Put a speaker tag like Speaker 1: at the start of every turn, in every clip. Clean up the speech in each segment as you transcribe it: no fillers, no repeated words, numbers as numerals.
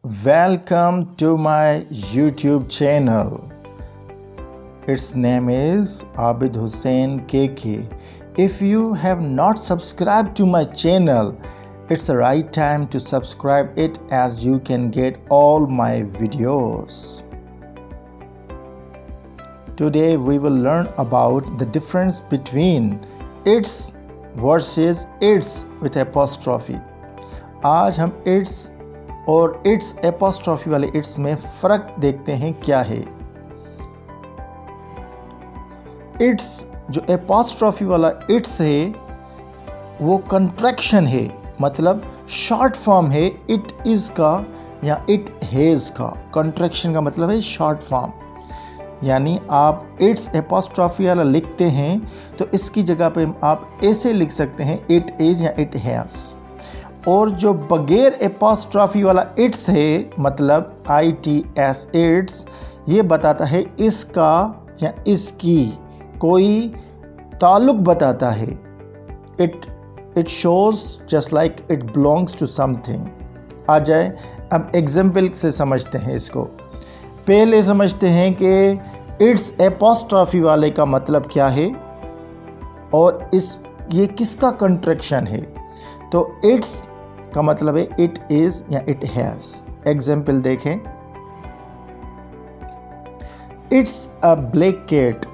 Speaker 1: Welcome to my YouTube channel. Its name is Abid Hussain KK. If you have not subscribed to my channel, it's the right time to subscribe it as you can get all my videos. Today we will learn about the difference between its versus its with apostrophe. आज हम its और it's apostrophe वाले it's में फ़र्क देखते हैं क्या है। इट्स जो एपोस्ट्रॉफी वाला इट्स है वो कंट्रैक्शन है, मतलब शॉर्ट फॉर्म है इट इज़ का या इट हैज़ का। कंट्रैक्शन का मतलब है शॉर्ट फॉर्म, यानी आप इट्स एपोस्ट्रॉफी वाला लिखते हैं तो इसकी जगह पे आप ऐसे लिख सकते हैं इट इज़ या इट हैज़। और जो बगैर एपोस्ट्रॉफी वाला इट्स है, मतलब ITS इट्स, ये बताता है इसका या इसकी, कोई ताल्लुक़ बताता है। It shows just like it belongs to something. आ जाए अब एग्जाम्पल से समझते हैं इसको। पहले समझते हैं कि इट्स एपोस्ट्रॉफी वाले का मतलब क्या है और ये किसका कंट्रैक्शन है। तो इट्स का मतलब है इट इज़ या इट हैज़। एग्जाम्पल देखें, इट्स अ ब्लैक कैट।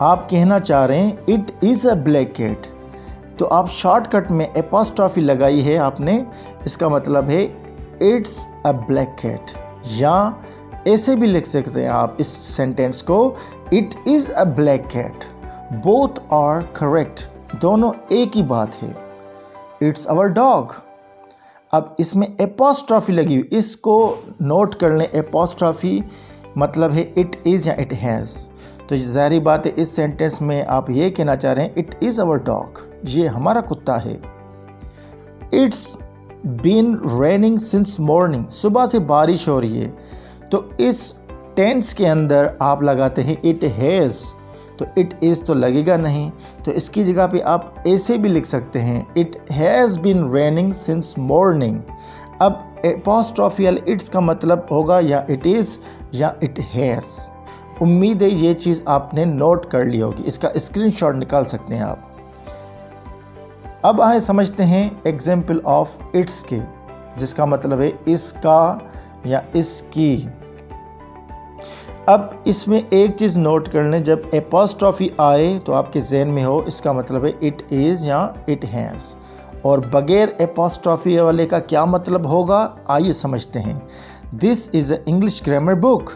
Speaker 1: आप कहना चाह रहे हैं it is a black cat, तो आप शॉर्टकट में एपोस्ट्रॉफी लगाई है आपने, इसका मतलब है इट्स अ ब्लैक कैट। या ऐसे भी लिख सकते हैं आप इस सेंटेंस को, it is a black cat. Both are correct, दोनों एक ही बात है। It's our dog. अब इसमें एपोस्ट्रॉफी लगी हुई, इसको नोट कर लें। एपोस्ट्रॉफी मतलब है इट इज़ या इट हैज़। तो ज़ाहिर बात है इस सेंटेंस में आप ये कहना चाह रहे हैं इट इज़ आवर डॉग, ये हमारा कुत्ता है। It's been raining since morning, सुबह से बारिश हो रही है। तो इस टेंस के अंदर आप लगाते हैं इट हैज़, तो इट इज़ तो लगेगा नहीं, तो इसकी जगह पे आप ऐसे भी लिख सकते हैं it has been raining since morning. अब एपोस्ट्रॉफी वाले इट्स का मतलब होगा या इट इज़ या इट हैज़। उम्मीद है ये चीज़ आपने नोट कर ली होगी, इसका स्क्रीनशॉट निकाल सकते हैं आप। अब आए समझते हैं एग्जाम्पल ऑफ इट्स के, जिसका मतलब है इसका या इसकी। अब इसमें एक चीज़ नोट कर लें, जब एपोस्ट्रॉफी आए तो आपके जहन में हो इसका मतलब है इट इज़ या इट हैज़। और बगैर एपोस्ट्रॉफी वाले का क्या मतलब होगा, आइए समझते हैं। This is a English grammar book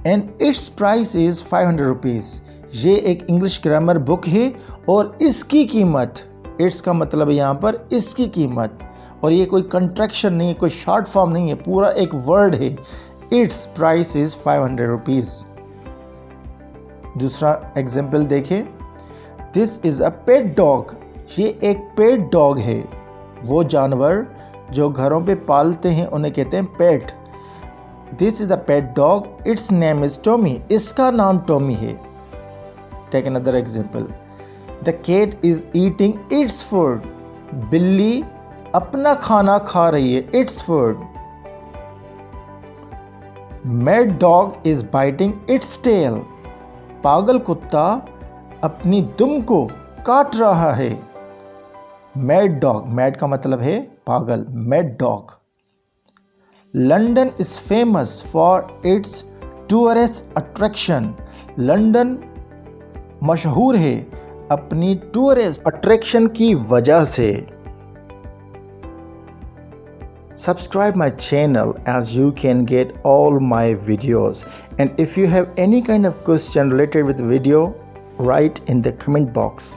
Speaker 1: and it's price is 500 rupees. ये एक इंग्लिश ग्रामर बुक है और इसकी कीमत, इट्स का मतलब है यहाँ पर इसकी कीमत। और ये कोई कंट्रैक्शन नहीं है, कोई शॉर्ट फॉर्म नहीं है, पूरा एक वर्ड है। It's price is 500 rupees. दूसरा एग्जाम्पल देखें, this is a pet dog. ये एक पेट डॉग है। वो जानवर जो घरों पे पालते हैं उन्हें कहते हैं pet. This is a pet dog, its name is Tommy. इसका नाम टॉमी है। Take another example, the cat is eating its food. बिल्ली अपना खाना खा रही है, its food. Mad dog is biting its tail. पागल कुत्ता अपनी दुम को काट रहा है। मैड डॉग, मैड का मतलब है पागल, mad dog. London is famous for its tourist attraction. London मशहूर है अपनी टूरिस्ट अट्रैक्शन की वजह से। Subscribe my channel as you can get all my videos, and if you have any kind of question related with video, write in the comment box.